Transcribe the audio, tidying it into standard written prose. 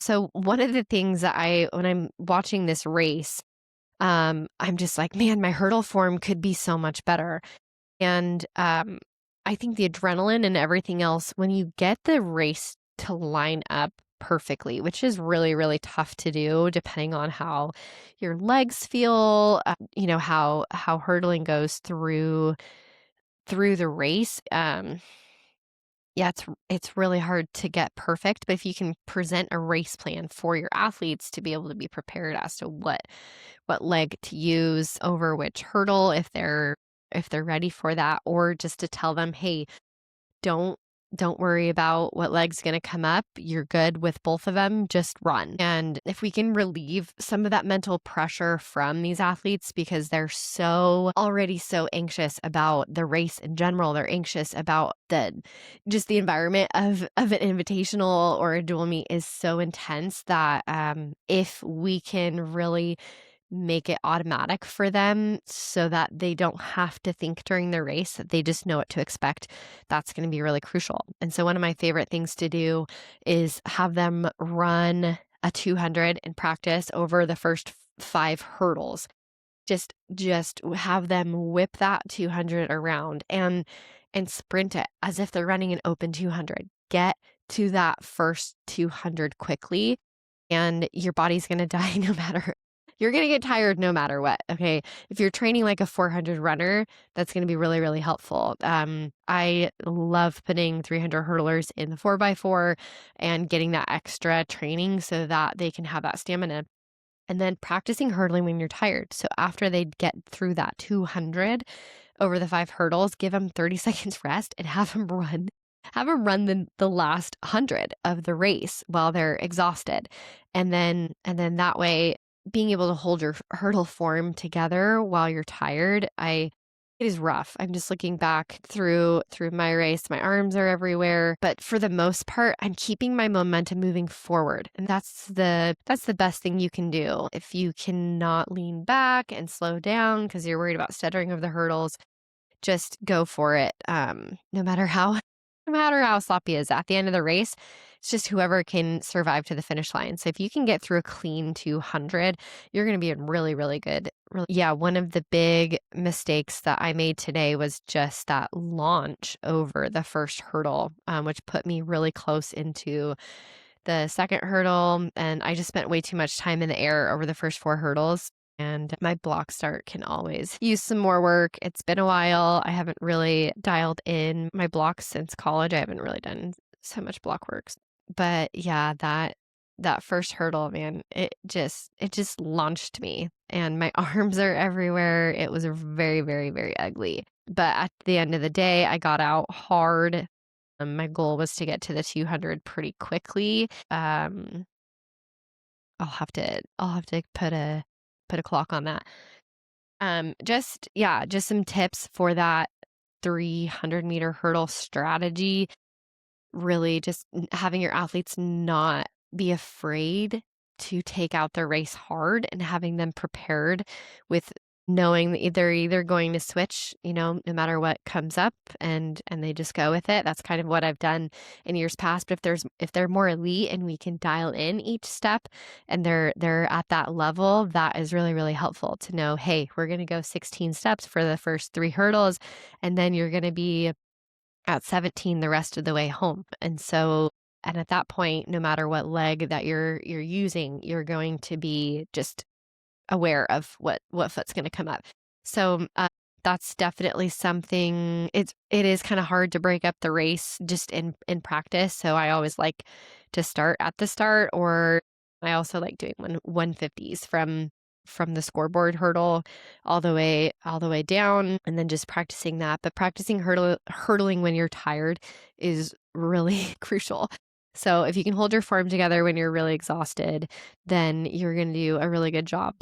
So one of the things that when I'm watching this race, I'm just like, man, my hurdle form could be so much better. And I think the adrenaline and everything else, when you get the race to line up perfectly, which is really, really tough to do, depending on how your legs feel, how hurdling goes through the race. Yeah, it's really hard to get perfect, but if you can present a race plan for your athletes to be able to be prepared as to what leg to use over which hurdle if they're ready for that, or just to tell them, "Hey, don't don't worry about what leg's gonna come up. You're good with both of them, just run." And if we can relieve some of that mental pressure from these athletes because they're already so anxious about the race in general, they're anxious about the environment of an invitational or a dual meet is so intense that, if we can really make it automatic for them so that they don't have to think during the race, that they just know what to expect. That's going to be really crucial. And so one of my favorite things to do is have them run a 200 in practice over the first 5 hurdles. Just have them whip that 200 around and sprint it as if they're running an open 200. Get to that first 200 quickly and your body's gonna die no matter you're gonna get tired no matter what, okay? If you're training like a 400 runner, that's gonna be really, really helpful. I love putting 300 hurdlers in the 4x4 and getting that extra training so that they can have that stamina. And then practicing hurdling when you're tired. So after they get through that 200 over the 5 hurdles, give them 30 seconds rest and have them run the last 100 of the race while they're exhausted. And then that way, being able to hold your hurdle form together while you're tired, it is rough. I'm just looking back through my race. My arms are everywhere, but for the most part, I'm keeping my momentum moving forward. And that's the best thing you can do. If you cannot lean back and slow down because you're worried about stuttering over the hurdles, just go for it. No matter how no matter how sloppy it is at the end of the race, it's just whoever can survive to the finish line. So if you can get through a clean 200, you're going to be in really, really good. Yeah, one of the big mistakes that I made today was just that launch over the first hurdle, which put me really close into the second hurdle. And I just spent way too much time in the air over the first 4 hurdles. And my block start can always use some more work. It's been a while. I haven't really dialed in my blocks since college. I haven't really done so much block work. But yeah, that first hurdle, man, it just launched me and my arms are everywhere. It was very, very, very ugly. But at the end of the day, I got out hard. My goal was to get to the 200 pretty quickly. I'll have to put a clock on that. Just some tips for that 300-meter hurdle strategy. Really just having your athletes not be afraid to take out the race hard and having them prepared with knowing that they're either going to switch, no matter what comes up and they just go with it. That's kind of what I've done in years past. But if they're more elite and we can dial in each step and they're at that level, that is really, really helpful to know, hey, we're gonna go 16 steps for the first 3 hurdles, and then you're gonna be at 17 the rest of the way home. And at that point, no matter what leg that you're using, you're going to be just aware of what foot's going to come up. So that's definitely something. It is kind of hard to break up the race just in practice. So I always like to start at the start, or I also like doing 150s from the scoreboard hurdle all the way down, and then just practicing that. But practicing hurdling when you're tired is really crucial. So if you can hold your form together when you're really exhausted, then you're going to do a really good job.